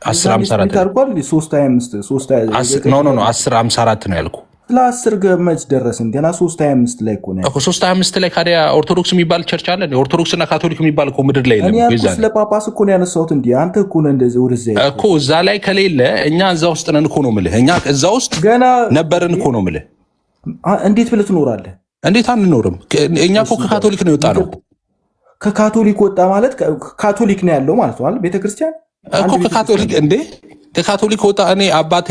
S4: 1054
S3: አድርጓል። 325
S4: ኖ 1054 ነው ያልኩ።
S3: ለ10 ገመች ደረስን ገና 325 ላይ እኮ ነው።
S4: 325 ላይ ካዲያ ኦርቶዶክስ የሚባል ቸርች አለ? ኦርቶዶክስና ካቶሊክ የሚባል እኮ ምድር ላይ የለም።
S3: እኔ ስለ ጳጳስ እኮ ነው ያነሳሁት እንዴ። አንተ እኮ ነው እንደዚህ ወደዛ
S4: እኮ እዛ ላይ ከሌለ እኛ እዛ ውስጥ ነን እኮ ነው የምልህ። እኛ እዛ ውስጥ ገና ነበርን እኮ ነው የምልህ።
S3: እንዴት ብለህ ትኖራለህ?
S4: እንዴት አንኖርም? እኛ እኮ ከካቶሊክ ነው የወጣ ነው።
S3: ከካቶሊክ ወጣ ማለት ካቶሊክ ነው ያለው ማለት ነው ቤተክርስቲያን
S4: እኮ ከካቶሊክ እንዴ ከካቶሊክ ወጣ። እኔ አባቴ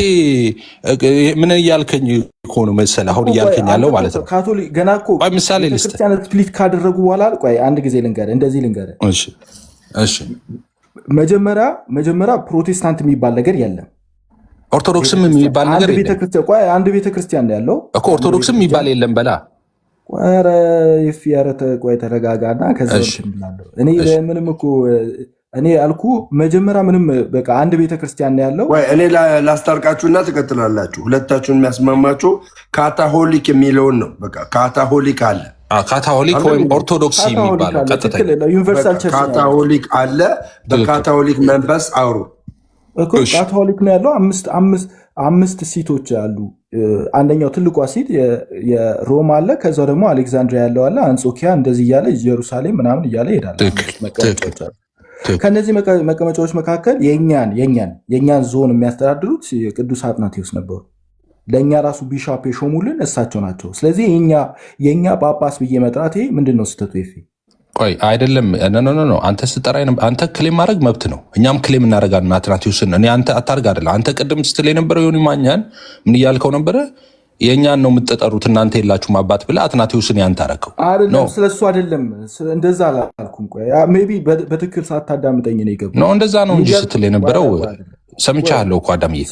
S4: ምን እያልከኝ እኮ ነው መሰለህ አሁን እያልከኝ ያለው ማለት ነው።
S3: ካቶሊክ ገና እኮ
S4: ምሳሌ
S3: ቤተክርስቲያን ስፕሊት ካደረጉ በኋላ ቆይ አንድ ጊዜ ልንገርህ፣ እንደዚህ ልንገርህ።
S4: እሺ
S3: መጀመሪያ ፕሮቴስታንት የሚባል ነገር የለም።
S4: ኦርቶዶክስም የሚባል ነገር
S3: የለም። አንድ ቤተክርስቲያን ነው ያለው እኮ
S4: ኦርቶዶክስም የሚባል የለም በላ
S3: ኧረ ይፍያረተ ቆይ ተረጋጋና ከዛ እኔ ምንም እኮ እኔ አልኩ መጀመሪያ ምንም በቃ አንድ ቤተክርስቲያን ያለው
S1: ወይ እኔ ላስታርቃችሁና ትቀጥላላችሁ። ሁለታችሁን የሚያስማማችሁ ካታሆሊክ የሚለውን ነው። በቃ ካታሆሊክ አለ፣
S4: ካታሆሊክ ወይም ኦርቶዶክስ የሚባለው ቀጥታ
S3: ዩኒቨርሳል ቸርች
S1: ካታሆሊክ አለ። በካታሆሊክ መንፈስ አውሩ
S3: እኮ ካታሆሊክ ነው ያለው። አምስት ሲቶች አሉ። አንደኛው ትልቋ ሲት የሮም አለ። ከዛው ደግሞ አሌክዛንድሪያ ያለው አለ፣ አንጾኪያ እንደዚህ እያለ ኢየሩሳሌም ምናምን እያለ ይሄዳል። ከነዚህ መቀመጫዎች መካከል የእኛን ዞን የሚያስተዳድሩት ቅዱስ አትናቴዎስ ነበሩ። ለእኛ ራሱ ቢሻፕ የሾሙልን እሳቸው ናቸው። ስለዚህ የእኛ ጳጳስ ብዬ መጥራት ይሄ ምንድን ነው ስህተቱ? ይፌ
S4: ቆይ አይደለም ኖ አንተ ስጠራ አንተ ክሌም ማድረግ መብት ነው። እኛም ክሌም እናደርጋለን አትናቴዎስን። እኔ አንተ አታርግ አይደለ። አንተ ቅድም ስትል የነበረው ዮኒ ማኛን ምን እያልከው ነበረ? የእኛን ነው የምትጠሩት እናንተ የላችሁም አባት ብለህ አትናቴዎስን ያንተ አደረገው
S3: አይደለም። ስለሱ አይደለም እንደዛ አላልኩም። ቆይ ሜይ ቢ በትክክል ሳታዳምጠኝ ነው የገባው።
S4: ነው እንደዛ ነው እንጂ ስትል የነበረው ሰምቻለሁ እኮ አዳምዬ።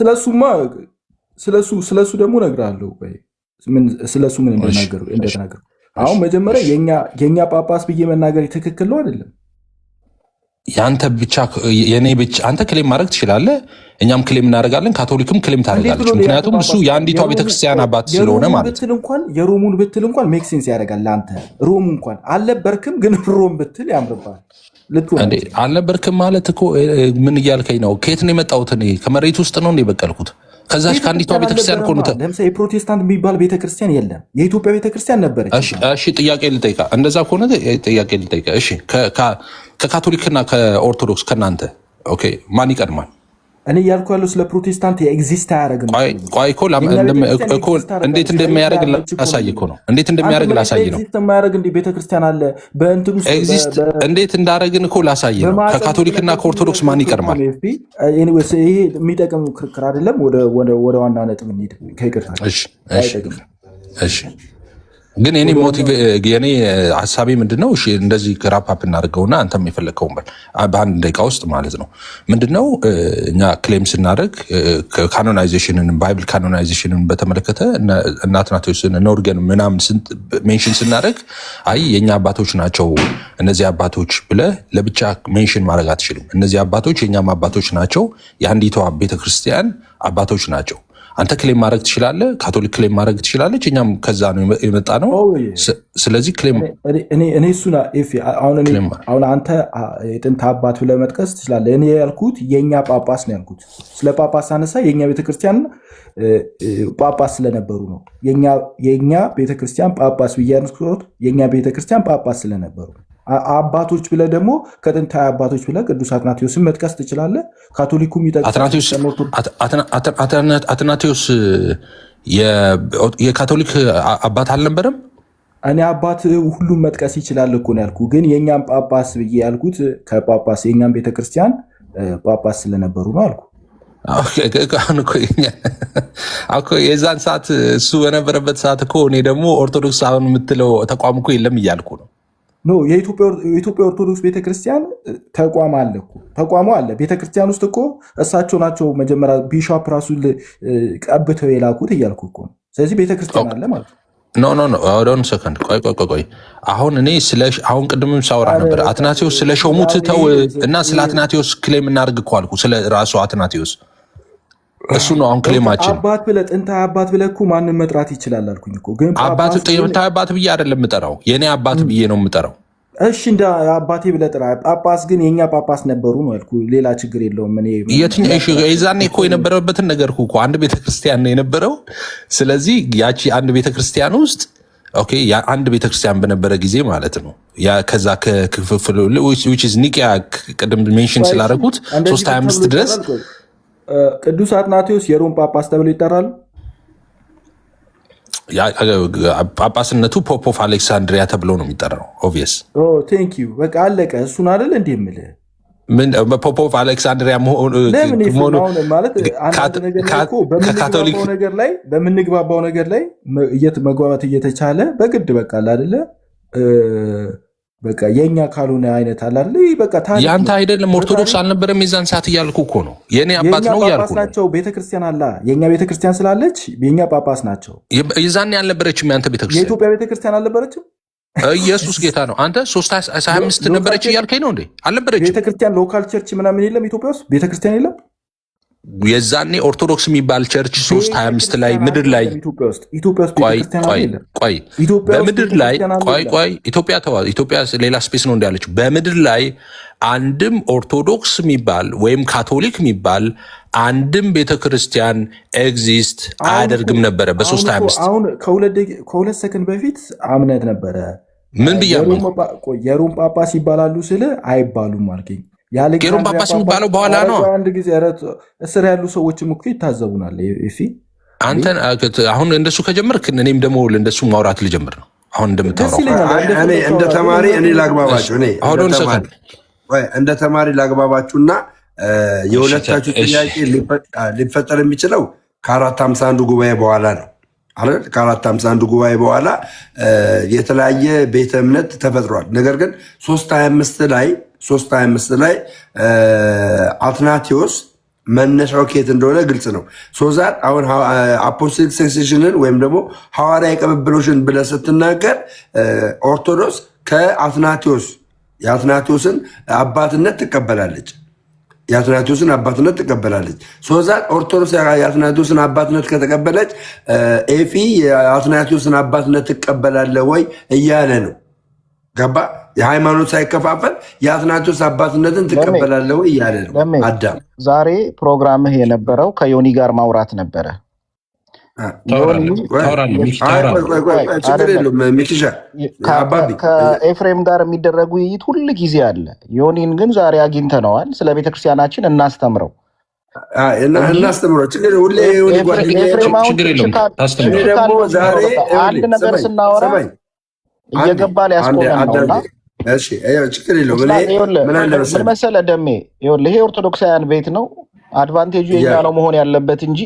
S3: ስለሱ ደግሞ እነግርሃለሁ። ቆይ ስለሱ ምን እንደተናገሩ አሁን መጀመሪያ የእኛ ጳጳስ ብዬ መናገር ትክክል ነው አይደለም?
S4: የአንተ ብቻ የኔ ብቻ አንተ ክሌም ማድረግ ትችላለህ፣ እኛም ክሌም እናደርጋለን፣ ካቶሊክም ክሌም ታደርጋለች። ምክንያቱም እሱ የአንዲቷ ቤተክርስቲያን አባት ስለሆነ ማለት ነው።
S3: የሮሙን ብትል እንኳን ሜክ ሴንስ ያደርጋል ለአንተ። ሮም እንኳን አልነበርክም፣ ግን ሮም ብትል ያምርባል።
S4: አልነበርክም ማለት እኮ ምን እያልከኝ ነው? ከየት ነው የመጣሁት? እኔ ከመሬት ውስጥ ነው የበቀልኩት። ከዛች ከአንዲቷ ቤተክርስቲያን እኮ ነው።
S3: ለምሳሌ የፕሮቴስታንት የሚባል ቤተክርስቲያን የለም። የኢትዮጵያ ቤተክርስቲያን ነበረች።
S4: እሺ ጥያቄ ልጠይቃ። እንደዛ ከሆነ ጥያቄ ልጠይቃ። እሺ ከካቶሊክና ከኦርቶዶክስ ከእናንተ ኦኬ ማን ይቀድማል?
S3: እኔ እያልኩ ያለው ስለ ፕሮቴስታንት ኤግዚስት አያደርግም።
S4: ቆይ እኮ እንዴት እንደሚያደርግ ላሳይ እኮ ነው። እንዴት እንደሚያደርግ ላሳይ ነው።
S3: ኤግዚስት የማያደርግ እንደ ቤተክርስቲያን አለ በእንትን ውስጥ
S4: ኤግዚስት እንዴት እንዳደረግን እኮ ላሳይ ነው። ከካቶሊክና ከኦርቶዶክስ ማን ይቀርማል?
S3: ኤኒዌይስ ይሄ የሚጠቅም ክርክር አይደለም። ወደ ዋና ነጥብ እንሂድ። ከይቅርታ
S4: እሺ ግን የኔ ሀሳቤ ምንድነው? እሺ እንደዚህ ራፓፕ እናደርገውና አንተም የፈለግከውን በል በአንድ ደቂቃ ውስጥ ማለት ነው። ምንድነው እኛ ክሌም ስናደርግ ካኖናይዜሽንን ባይብል ካኖናይዜሽንን በተመለከተ እነ አትናቴዎስን እነ ኦሪገን ምናምን ሜንሽን ስናደርግ አይ የእኛ አባቶች ናቸው እነዚህ አባቶች ብለህ ለብቻ ሜንሽን ማድረግ አትችልም። እነዚህ አባቶች የእኛም አባቶች ናቸው፣ የአንዲቷ ቤተክርስቲያን አባቶች ናቸው። አንተ ክሌም ማድረግ ትችላለህ፣ ካቶሊክ ክሌም ማድረግ ትችላለች። እኛም ከዛ ነው የመጣ ነው። ስለዚህ ክሌም
S3: እኔ እሱን አሁን አንተ የጥንት አባት ብለህ መጥቀስ ትችላለህ። እኔ ያልኩት የእኛ ጳጳስ ነው ያልኩት። ስለ ጳጳስ አነሳ የእኛ ቤተክርስቲያን ጳጳስ ስለነበሩ ነው። የእኛ ቤተክርስቲያን ጳጳስ ብዬ ያልኩት የእኛ ቤተክርስቲያን ጳጳስ ስለነበሩ አባቶች ብለህ ደግሞ ከጥንታዊ አባቶች ብለህ ቅዱስ አትናቴዎስን መጥቀስ ትችላለህ። ካቶሊኩም
S4: አትናቴዎስ የካቶሊክ አባት አልነበረም።
S3: እኔ አባት ሁሉም መጥቀስ ይችላል እኮ ነው ያልኩህ። ግን የእኛም ጳጳስ ብዬ ያልኩት ከጳጳስ የእኛም ቤተክርስቲያን ጳጳስ ስለነበሩ ነው አልኩ። የዛን ሰዓት እሱ በነበረበት ሰዓት እኮ እኔ ደግሞ ኦርቶዶክስ አሁን የምትለው ተቋም እኮ የለም እያልኩ ነው። ኖ የኢትዮጵያ ኦርቶዶክስ ቤተክርስቲያን ተቋም አለ እኮ ተቋሙ አለ። ቤተክርስቲያን ውስጥ እኮ እሳቸው ናቸው መጀመሪያ ቢሾፕ ራሱ ቀብተው የላኩት እያልኩ እኮ ነው። ስለዚህ ቤተክርስቲያን አለ ማለት ነው።
S4: ኖ ሆን ሰከንድ ቆይ አሁን እኔ አሁን ቅድምም ሳውራ ነበር አትናቴዎስ ስለ ሾሙት ተው እና ስለ አትናቴዎስ ክሌም እናድርግ እኮ አልኩ። ስለ ራሱ አትናቴዎስ እሱ ነው አሁን ክሌማችን።
S3: አባት ብለህ ጥንታዊ አባት ብለህ እኮ ማንም መጥራት ይችላል አልኩኝ እኮ። ግን
S4: ጥንታዊ አባት ብዬ አይደለም የምጠራው፣ የእኔ አባት ብዬ ነው የምጠራው።
S3: እሺ እንደ አባቴ ብለህ ጥራ። ጳጳስ ግን የእኛ ጳጳስ ነበሩ ነው ያልኩህ። ሌላ ችግር የለውም።
S4: የዛኔ እኮ የነበረበትን ነገር እኮ አንድ ቤተክርስቲያን ነው የነበረው። ስለዚህ ያቺ አንድ ቤተክርስቲያን ውስጥ አንድ ቤተክርስቲያን በነበረ ጊዜ ማለት ነው ከዛ ከክፍፍል ኒቅያ ቅድም ሜንሽን ስላደረጉት 325 ድረስ
S3: ቅዱስ አትናቴዎስ የሮም ጳጳስ ተብሎ ይጠራሉ።
S4: ጳጳስነቱ ፖፕ ኦፍ አሌክሳንድሪያ ተብሎ ነው የሚጠራው። ኦብቪየስ
S3: ቴንክ ዩ በቃ አለቀ። እሱን አይደል እንዴ የምልህ
S4: ፖፕ ኦፍ አሌክሳንድሪያ
S3: ከካቶሊክ በምንግባባው ነገር ላይ መግባባት እየተቻለ በግድ በቃ አይደለ በቃ የኛ ካልሆነ አይነት አለ አይደል? በቃ ታዲያ
S4: ያንተ አይደለም ኦርቶዶክስ አልነበረም የዛን ሰዓት እያልኩ እኮ ነው። የኔ አባት ነው እያልኩ
S3: ናቸው። ቤተክርስቲያን አለ የኛ ቤተክርስቲያን ስላለች የኛ ጳጳስ ናቸው።
S4: የዛኔ አልነበረችም ያንተ ቤተክርስቲያን።
S3: የኢትዮጵያ ቤተክርስቲያን አልነበረችም።
S4: ኢየሱስ ጌታ ነው። አንተ 325 ነበረች እያልከኝ ነው እንዴ? አልነበረችም።
S3: ቤተክርስቲያን ሎካል ቸርች ምናምን የለም ኢትዮጵያ ውስጥ ቤተክርስቲያን የለም።
S4: የዛኔ ኦርቶዶክስ የሚባል ቸርች 325 ላይ ምድር ላይ በምድር ላይ ኢትዮጵያ ሌላ ስፔስ ነው እንዳለች በምድር ላይ አንድም ኦርቶዶክስ የሚባል ወይም ካቶሊክ የሚባል አንድም ቤተክርስቲያን ኤግዚስት አያደርግም ነበረ በ325።
S3: አሁን ከሁለት ሰከንድ በፊት አምነት ነበረ።
S4: ምን ብያለሁ?
S3: የሮም ጳጳስ ይባላሉ ስል አይባሉም አልከኝ።
S4: የሮም ጳጳስ የሚባለው በኋላ ነው።
S3: አንድ ጊዜ እስር ያሉ ሰዎችም እኮ ይታዘቡናል።
S4: አንተ አሁን እንደሱ ከጀመርክ እኔም ደግሞ እንደሱ ማውራት ልጀምር ነው። አሁን እንደምታወራው
S1: እንደ ተማሪ እኔ ላግባባችሁ እንደ ተማሪ ላግባባችሁና የሁለታችሁ ጥያቄ ሊፈጠር የሚችለው ከ451 ጉባኤ በኋላ ነው አይደል? ከ451 ጉባኤ በኋላ የተለያየ ቤተ እምነት ተፈጥሯል። ነገር ግን 325 ላይ አትናቴዎስ መነሻው ከየት እንደሆነ ግልጽ ነው። ሶዛት አሁን አፖስቶሊክ ሰክሴሽንን ወይም ደግሞ ሐዋርያዊ ቅብብሎሽን ብለህ ስትናገር ኦርቶዶክስ የአትናቴዎስን አባትነት ትቀበላለች። ሶዛት ኦርቶዶክስ የአትናቴዎስን አባትነት ከተቀበለች ኤፊ የአትናቴዎስን አባትነት ትቀበላለ ወይ እያለ ነው። ገባ? የሃይማኖት ሳይከፋፈል የአትናቴዎስ አባትነትን ትቀበላለ ወይ እያለ ነው። አዳም
S5: ዛሬ ፕሮግራምህ የነበረው ከዮኒ ጋር ማውራት ነበረ።
S1: ችግር የለውም ሚኪሻ።
S5: ከኤፍሬም ጋር የሚደረግ ውይይት ሁል ጊዜ አለ። ዮኒን ግን ዛሬ አግኝተነዋል። ስለ ቤተክርስቲያናችን እናስተምረው።
S1: እናስተምረው። ችግር ሁሌ
S4: ችግር የለውም ታስተምረው።
S1: ደግሞ ዛሬ
S5: አንድ ነገር ስናወራ እየገባ ሊያስቆመን ነውና
S1: ችግር የለውም።
S5: ምን መሰለህ ደሜ፣ ይሄ ኦርቶዶክሳውያን ቤት ነው። አድቫንቴጁ የኛ ነው መሆን ያለበት እንጂ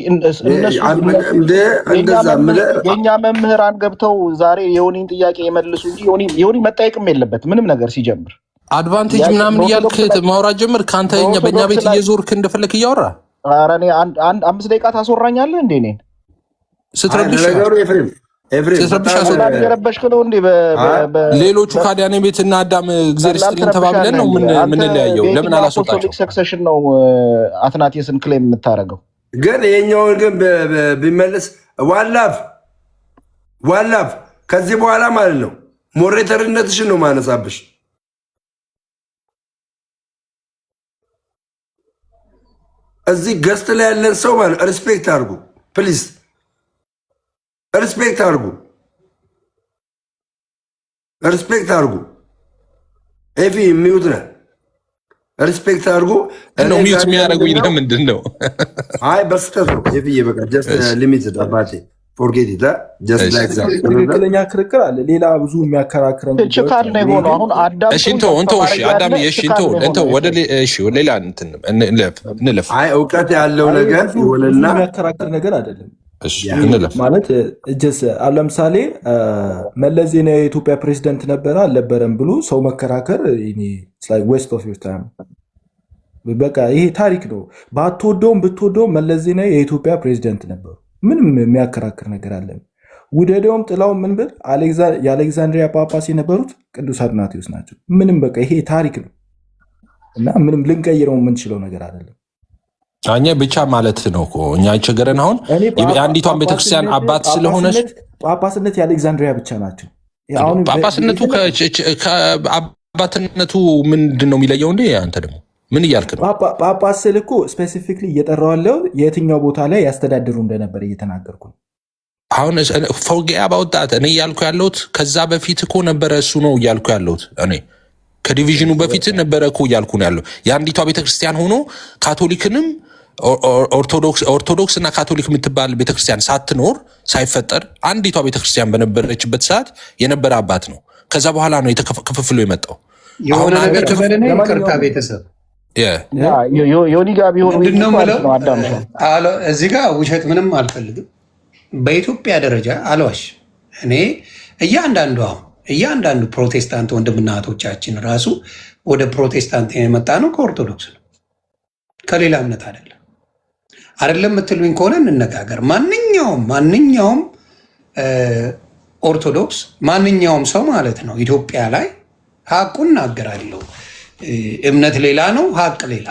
S5: የእኛ መምህራን ገብተው ዛሬ የሆኒን ጥያቄ የመልሱ እንጂ የሆኒ መጠየቅም የለበት ምንም ነገር ሲጀምር
S4: አድቫንቴጅ ምናምን እያልክ ማውራት ጀምር። ከአንተ በእኛ ቤት እየዞርክ እንደፈለክ እያወራ
S5: ኧረ እኔ 5 ደቂቃ ታስወራኛለህ እንዴ? እኔን
S4: ስትረብሽ
S5: የረበሽክ ነው እንዴ?
S4: ሌሎቹ ካዲያኔ ቤት እና አዳም እግዚአብሔር ይስጥልኝ ተባብለን ነው ምንለያየው? ለምን አላስወጣቸው?
S5: ሰክሰሽን ነው አትናቴስን ክሌም የምታደርገው።
S1: ግን ይሄኛውን ግን ቢመለስ ዋላፍ ከዚህ በኋላ ማለት ነው ሞሬተርነትሽን ነው ማነሳብሽ። እዚህ ገስት ላይ ያለን ሰው ማለት ሪስፔክት አድርጉ ፕሊዝ፣ ሪስፔክት አድርጉ፣ ሪስፔክት አድርጉ። ኤፊ ሚዩት ነህ፣ ሪስፔክት አድርጉ።
S4: ሚዩት የሚያደርጉኝ ለምንድን ነው?
S1: አይ በስተት ነው ኤፊ፣ በቃ ጀስት ሊሚትድ አባቴ ፎርጌት ኢት ጀስት ላይክ ዛት።
S3: ትክክለኛ ክርክር አለ። ሌላ ብዙ የሚያከራክረን
S5: ችካል ነው የሆነው። አሁን አዳም
S4: ወደ ሌላ እንለፍ።
S1: አይ እውቀት ያለው ነገር ይሆንና
S3: የሚያከራክር ነገር አይደለም ማለት እጀስ ለምሳሌ መለስ ዜናዊ የኢትዮጵያ ፕሬዚደንት ነበረ አልነበረም ብሎ ሰው መከራከር ዌስት ኦፍ ዩር ታይም። በቃ ይሄ ታሪክ ነው። ባትወደውም ብትወደውም መለስ ዜናዊ የኢትዮጵያ ፕሬዚደንት ነበሩ። ምንም የሚያከራክር ነገር አለን? ውደደውም ጥላው ምን ብል የአሌክዛንድሪያ ጳጳስ የነበሩት ቅዱስ አትናቴዎስ ናቸው። ምንም በቃ ይሄ ታሪክ ነው እና ምንም ልንቀይረው የምንችለው ነገር አይደለም።
S4: እኛ ብቻ ማለት ነው እኮ እኛ አይቸገረን። አሁን የአንዲቷን ቤተክርስቲያን አባት ስለሆነች
S3: ጳጳስነት የአሌክዛንድሪያ ብቻ ናቸው።
S4: ጳጳስነቱ ከአባትነቱ ምንድን ነው የሚለየው? እንዴ አንተ ደግሞ ምን እያልክ ነው?
S3: ጳጳስ ስል እኮ ስፔሲፊክሊ እየጠራው ያለው የትኛው ቦታ ላይ ያስተዳድሩ እንደነበር እየተናገርኩ ነው።
S4: አሁን ፎርጌያ ባወጣት እኔ እያልኩ ያለሁት ከዛ በፊት እኮ ነበረ። እሱ ነው እያልኩ ያለሁት እኔ ከዲቪዥኑ በፊት ነበረ እኮ እያልኩ ነው ያለው። የአንዲቷ ቤተክርስቲያን ሆኖ ካቶሊክንም ኦርቶዶክስ እና ካቶሊክ የምትባል ቤተክርስቲያን ሳትኖር ሳይፈጠር አንዲቷ ቤተክርስቲያን በነበረችበት ሰዓት የነበረ አባት ነው። ከዛ በኋላ ነው የተከፋፍሎ የመጣው።
S2: የሆነ ነገር ተበለነ ይቅርታ ቤተሰብ
S5: ዮኒ ጋር ቢሆን
S2: እዚህ ጋር ውሸት ምንም አልፈልግም። በኢትዮጵያ ደረጃ አልዋሽ። እኔ እያንዳንዱ ፕሮቴስታንት ወንድምና እህቶቻችን ራሱ ወደ ፕሮቴስታንት የመጣ ነው ከኦርቶዶክስ ነው፣ ከሌላ እምነት አይደለም የምትሉኝ ከሆነ እንነጋገር። ማንኛውም ኦርቶዶክስ ማንኛውም ሰው ማለት ነው ኢትዮጵያ ላይ ሀቁን እናገራለሁ። እምነት ሌላ ነው፣ ሀቅ ሌላ።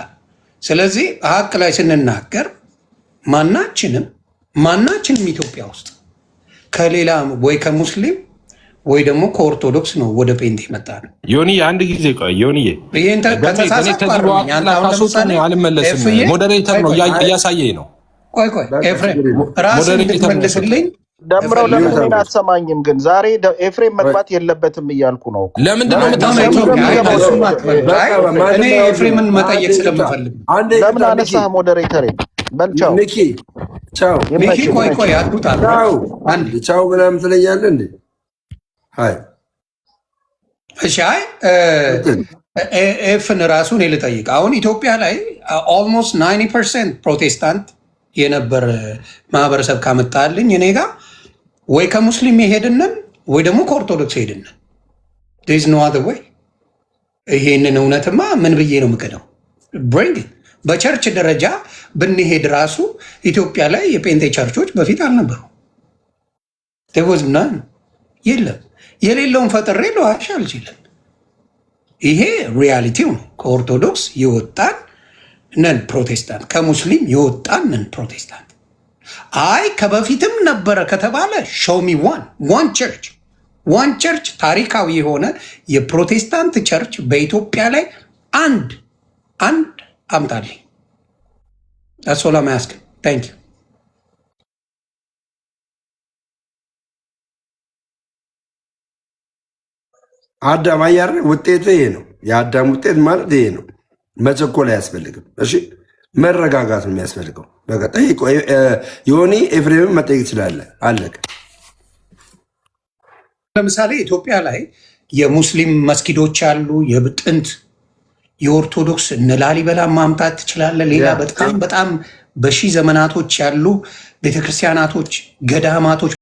S2: ስለዚህ ሀቅ ላይ ስንናገር ማናችንም ኢትዮጵያ ውስጥ ከሌላ ወይ ከሙስሊም ወይ ደግሞ ከኦርቶዶክስ ነው ወደ ጴንጤ መጣ ነው።
S4: ዮኒ አንድ ጊዜ ቆይ፣ ዮኒ አልመለስም። ሞዴሬተር ነው እያሳየኝ ነው።
S2: ቆይ ኤፍሬም ራስን እንድትመልስልኝ
S5: ደምረው ለምን አትሰማኝም? ግን ዛሬ ኤፍሬም መግባት የለበትም እያልኩ ነው።
S4: ለምንድን ነው
S2: እኔ ኤፍሬምን መጠየቅ ስለምፈልግ
S5: ለምን አነሳህ? ሞዴሬተር በልቻው
S1: ሚኪ ቻው።
S2: ሚኪ ቆይ አትውጣ።
S1: አንድ ቻው ምናምን ትለኛለህ እንዴ? አይ
S2: እሺ፣ አይ ኤፍን ራሱን ልጠይቅ። አሁን ኢትዮጵያ ላይ ኦልሞስት 90% ፕሮቴስታንት የነበረ ማህበረሰብ ካመጣልኝ እኔ ጋር ወይ ከሙስሊም የሄድንን ወይ ደግሞ ከኦርቶዶክስ ሄድንን ዝ ኖ አዘር ወይ። ይሄንን እውነትማ ምን ብዬ ነው የምክደው? ብሪንግ በቸርች ደረጃ ብንሄድ ራሱ ኢትዮጵያ ላይ የጴንጤ ቸርቾች በፊት አልነበሩ። ተወዝና የለም። የሌለውን ፈጥሬ ለዋሽ አልችልም። ይሄ ሪያሊቲው ነው። ከኦርቶዶክስ የወጣን ነን ፕሮቴስታንት፣ ከሙስሊም የወጣን ነን ፕሮቴስታንት። አይ ከበፊትም ነበረ ከተባለ ሾሚ ዋን ቸርች ታሪካዊ የሆነ የፕሮቴስታንት ቸርች በኢትዮጵያ ላይ አንድ አምጣልኝ። አሶላ ማያስክ ታንክ ዩ።
S1: አዳም አያር ውጤቱ ይሄ ነው። የአዳም ውጤት ማለት ይሄ ነው። መቸኮል አያስፈልግም። እሺ መረጋጋት ነው የሚያስፈልገው። በቃ ጠይቆ ዮኒ ኤፍሬምን መጠየቅ ትችላለህ። አለቀ።
S2: ለምሳሌ ኢትዮጵያ ላይ የሙስሊም መስጊዶች አሉ፣ የጥንት የኦርቶዶክስ እነ ላሊበላ ማምጣት ትችላለህ። ሌላ በጣም በጣም በሺህ ዘመናቶች ያሉ ቤተክርስቲያናቶች፣ ገዳማቶች